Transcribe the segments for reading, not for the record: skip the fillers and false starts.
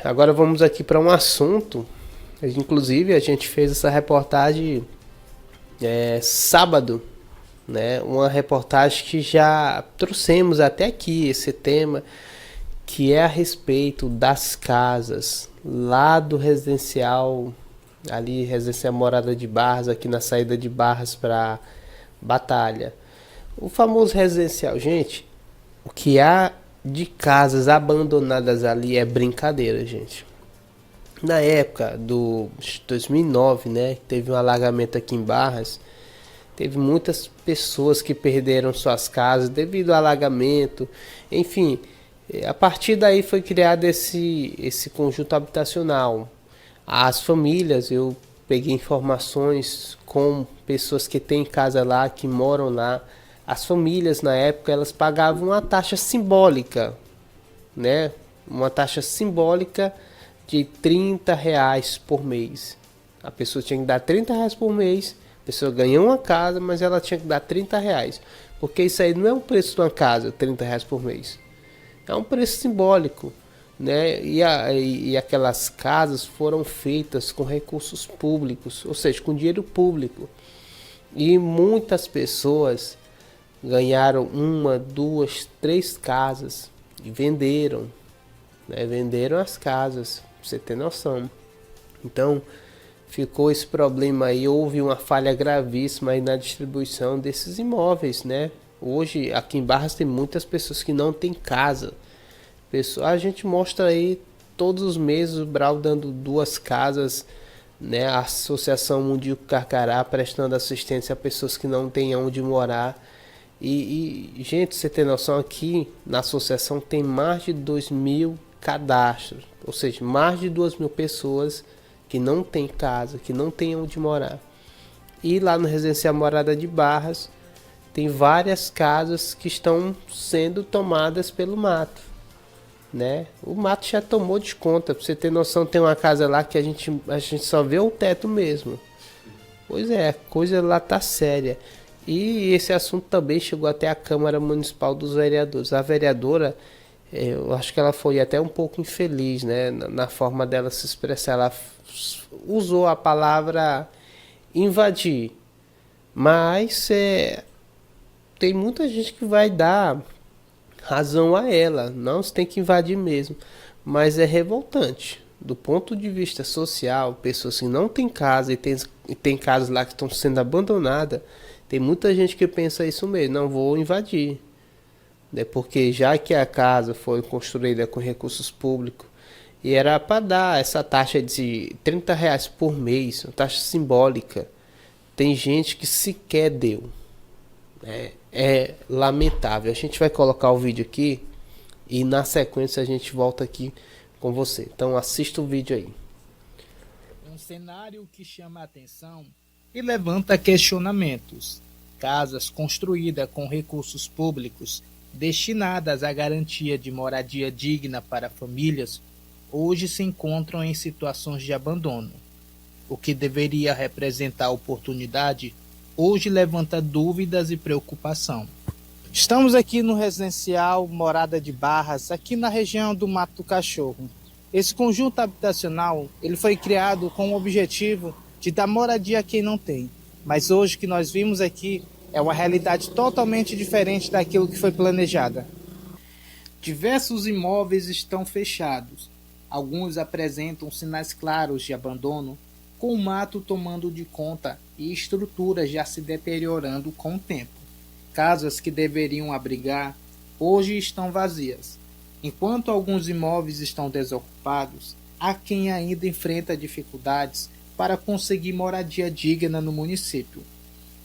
agora vamos aqui para um assunto. Inclusive, a gente fez essa reportagem sábado, né? Uma reportagem que já trouxemos até aqui esse tema, que é a respeito das casas lá do residencial, ali, residencial Morada de Barras, aqui na saída de Barras para Batalha. O famoso residencial, gente, o que há de casas abandonadas ali é brincadeira, gente. Na época do 2009, né, teve um alagamento aqui em Barras, teve muitas pessoas que perderam suas casas devido ao alagamento. Enfim, a partir daí foi criado esse conjunto habitacional. As famílias, eu peguei informações com pessoas que têm casa lá, que moram lá. As famílias, na época, elas pagavam uma taxa simbólica, né? Uma taxa simbólica de R$30 por mês. A pessoa tinha que dar R$30 por mês. A pessoa ganhou uma casa, mas ela tinha que dar R$30. Porque isso aí não é o preço de uma casa, R$30 por mês. É um preço simbólico, né? E aquelas casas foram feitas com recursos públicos, ou seja, com dinheiro público. E muitas pessoas ganharam 1, 2, 3 casas e venderam, né? Venderam as casas, pra você ter noção. Então ficou esse problema aí, houve uma falha gravíssima aí na distribuição desses imóveis, né? Hoje aqui em Barras tem muitas pessoas que não têm casa. A gente mostra aí todos os meses o Brau dando 2 casas, né? A Associação Mundial Carcará prestando assistência a pessoas que não têm onde morar. Gente, você tem noção, aqui na associação tem mais de 2.000 cadastros, ou seja, mais de 2.000 pessoas que não têm casa, que não têm onde morar. E lá no Residencial Morada de Barras tem várias casas que estão sendo tomadas pelo mato, né? O mato já tomou de conta. Pra você ter noção, tem uma casa lá que a gente só vê o teto mesmo. Pois é, a coisa lá tá séria. E esse assunto também chegou até a Câmara Municipal dos Vereadores. A vereadora, eu acho que ela foi até um pouco infeliz, né, na forma dela se expressar. Ela usou a palavra invadir. Mas tem muita gente que vai dar razão a ela. Não, você tem que invadir mesmo. Mas é revoltante. Do ponto de vista social, pessoas que não têm casa e tem casas lá que estão sendo abandonadas. Tem muita gente que pensa isso mesmo, não vou invadir, né? Porque já que a casa foi construída com recursos públicos e era para dar essa taxa de R$30 por mês, uma taxa simbólica, tem gente que sequer deu. É lamentável. A gente vai colocar o vídeo aqui e na sequência a gente volta aqui com você. Então assista o vídeo aí. Um cenário que chama a atenção e levanta questionamentos. Casas construídas com recursos públicos destinadas à garantia de moradia digna para famílias hoje se encontram em situações de abandono. O que deveria representar oportunidade hoje levanta dúvidas e preocupação. Estamos aqui no residencial Morada de Barras, aqui na região do Mato do Cachorro. Esse conjunto habitacional ele foi criado com o objetivo de dar moradia a quem não tem. Mas hoje o que nós vimos aqui é uma realidade totalmente diferente daquilo que foi planejada. Diversos imóveis estão fechados. Alguns apresentam sinais claros de abandono, com o mato tomando de conta e estruturas já se deteriorando com o tempo. Casas que deveriam abrigar hoje estão vazias. Enquanto alguns imóveis estão desocupados, há quem ainda enfrenta dificuldades para conseguir moradia digna no município.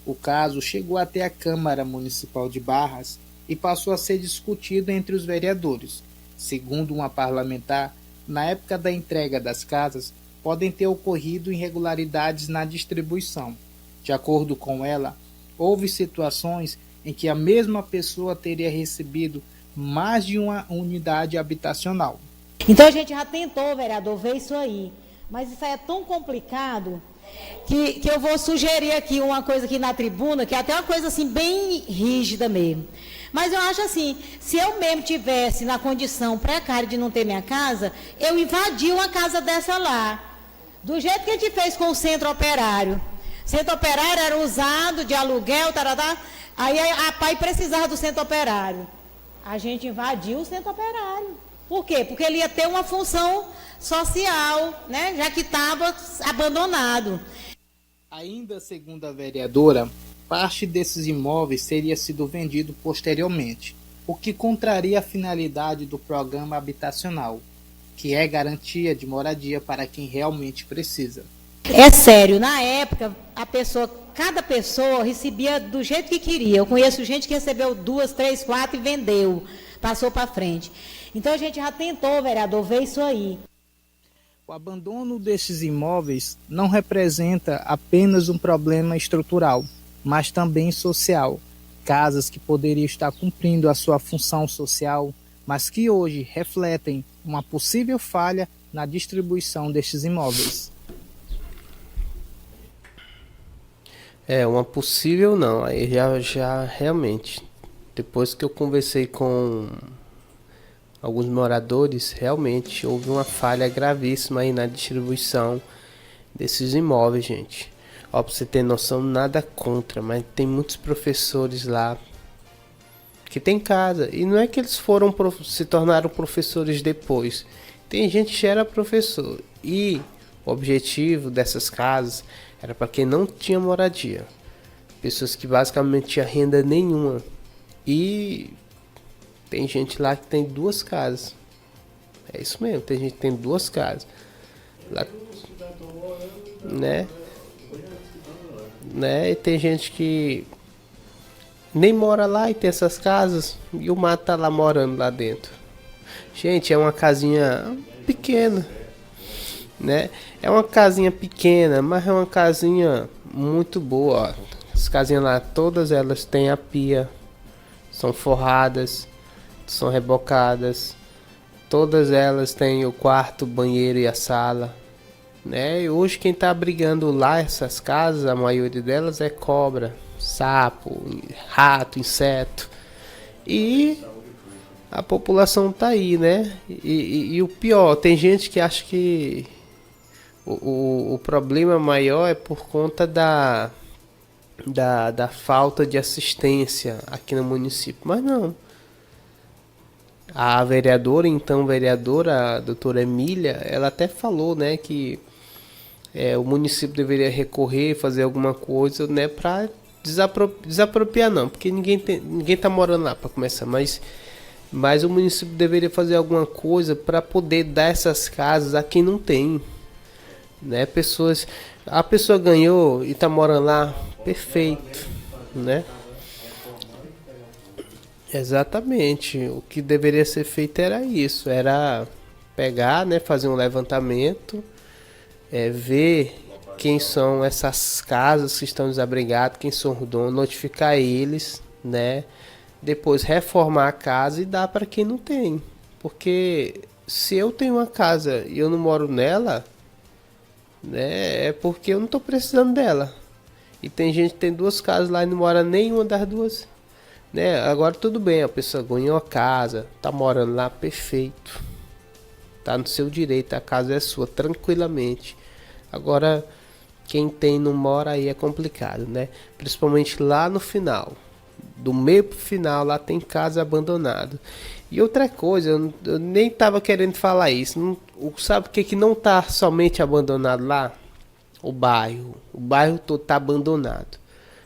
O caso chegou até a Câmara Municipal de Barras e passou a ser discutido entre os vereadores. Segundo uma parlamentar, na época da entrega das casas, podem ter ocorrido irregularidades na distribuição. De acordo com ela, houve situações em que a mesma pessoa teria recebido mais de uma unidade habitacional. Então a gente já tentou, vereador, ver isso aí. Mas isso aí é tão complicado que eu vou sugerir aqui uma coisa aqui na tribuna, que é até uma coisa assim bem rígida mesmo. Mas eu acho assim, se eu mesmo tivesse na condição precária de não ter minha casa, eu invadia uma casa dessa lá. Do jeito que a gente fez com o Centro Operário. O Centro Operário era usado de aluguel, taratá, aí a PAI precisava do Centro Operário. A gente invadiu o Centro Operário. Por quê? Porque ele ia ter uma função social, né? Já que estava abandonado. Ainda segundo a vereadora, parte desses imóveis teria sido vendido posteriormente, o que contraria a finalidade do programa habitacional, que é garantia de moradia para quem realmente precisa. É sério, na época, cada pessoa recebia do jeito que queria. Eu conheço gente que recebeu 2, 3, 4 e vendeu, passou para frente. Então a gente já tentou, vereador, ver isso aí. O abandono desses imóveis não representa apenas um problema estrutural, mas também social. Casas que poderiam estar cumprindo a sua função social, mas que hoje refletem uma possível falha na distribuição destes imóveis. Uma possível não, aí já realmente, depois que eu conversei com alguns moradores, realmente houve uma falha gravíssima aí na distribuição desses imóveis, gente. Ó, pra você ter noção, nada contra, mas tem muitos professores lá que tem casa, e não é que eles se tornaram professores depois. Tem gente que já era professor, e o objetivo dessas casas era para quem não tinha moradia, pessoas que basicamente tinham renda nenhuma, e tem gente lá que tem 2 casas. É isso mesmo, tem gente que tem 2 casas. Lá, né? E tem gente que nem mora lá e tem essas casas e o mato tá lá morando lá dentro. Gente, é uma casinha pequena, né? É uma casinha pequena, mas é uma casinha muito boa. Ó. As casinhas lá, todas elas têm a pia, são forradas, são rebocadas, todas elas têm o quarto, o banheiro e a sala, né? E hoje quem tá brigando lá essas casas, a maioria delas é cobra, sapo, rato, inseto, e a população tá aí, né? E o pior, tem gente que acha que o problema maior é por conta da falta de assistência aqui no município, mas não. A vereadora, a doutora Emília, ela até falou, né, que o município deveria recorrer, fazer alguma coisa, né, para desapropriar não, porque ninguém tá morando lá para começar, mas o município deveria fazer alguma coisa para poder dar essas casas a quem não tem, né, a pessoa ganhou e tá morando lá, perfeito, né? Exatamente, o que deveria ser feito era isso, era pegar, né, fazer um levantamento, ver quem são essas casas que estão desabrigadas, quem são os donos, notificar eles, né, depois reformar a casa e dar para quem não tem, porque se eu tenho uma casa e eu não moro nela, né, é porque eu não estou precisando dela, e tem gente que tem 2 casas lá e não mora nenhuma das 2. Né? Agora tudo bem, a pessoa ganhou a casa, tá morando lá, perfeito, tá no seu direito, a casa é sua, tranquilamente. Agora, quem tem não mora aí é complicado, né? Principalmente lá no final, do meio pro final, lá tem casa abandonada. E outra coisa, eu nem tava querendo falar isso, sabe o que não tá somente abandonado lá? O bairro todo tá abandonado.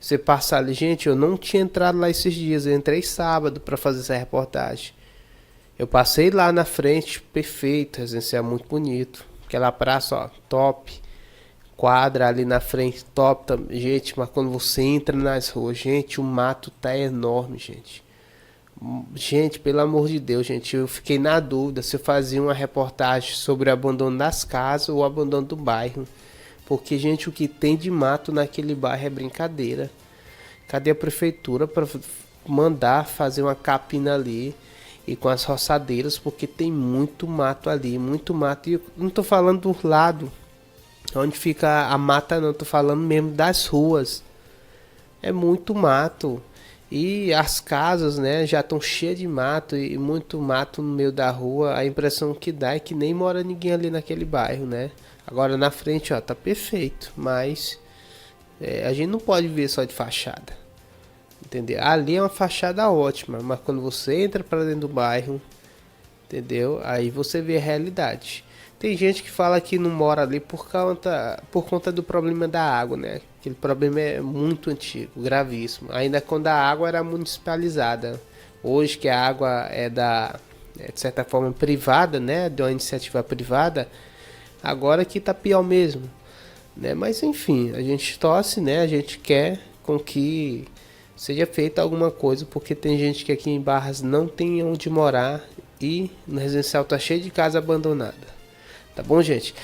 Você passa ali, gente, eu não tinha entrado lá esses dias, eu entrei sábado para fazer essa reportagem. Eu passei lá na frente, perfeito, residencial muito bonito. Aquela praça, ó, top. Quadra ali na frente, top. Gente, mas quando você entra nas ruas, gente, o mato tá enorme, gente. Gente, pelo amor de Deus, gente, eu fiquei na dúvida se eu fazia uma reportagem sobre o abandono das casas ou o abandono do bairro. Porque, gente, o que tem de mato naquele bairro é brincadeira. Cadê a prefeitura para mandar fazer uma capina ali e com as roçadeiras? Porque tem muito mato ali, muito mato. E eu não tô falando do lado onde fica a mata, não. Tô falando mesmo das ruas. É muito mato. E as casas, né, já estão cheias de mato e muito mato no meio da rua. A impressão que dá é que nem mora ninguém ali naquele bairro, né? Agora na frente, ó, tá perfeito, mas a gente não pode ver só de fachada, entendeu? Ali é uma fachada ótima, mas quando você entra para dentro do bairro, entendeu? Aí você vê a realidade. Tem gente que fala que não mora ali por conta do problema da água, né? Aquele problema é muito antigo, gravíssimo. Ainda quando a água era municipalizada. Hoje que a água de certa forma privada, né? De uma iniciativa privada, agora que tá pior mesmo, né? Mas enfim, a gente torce, né? A gente quer com que seja feita alguma coisa, porque tem gente que aqui em Barras não tem onde morar e no residencial tá cheio de casa abandonada. Tá bom, gente?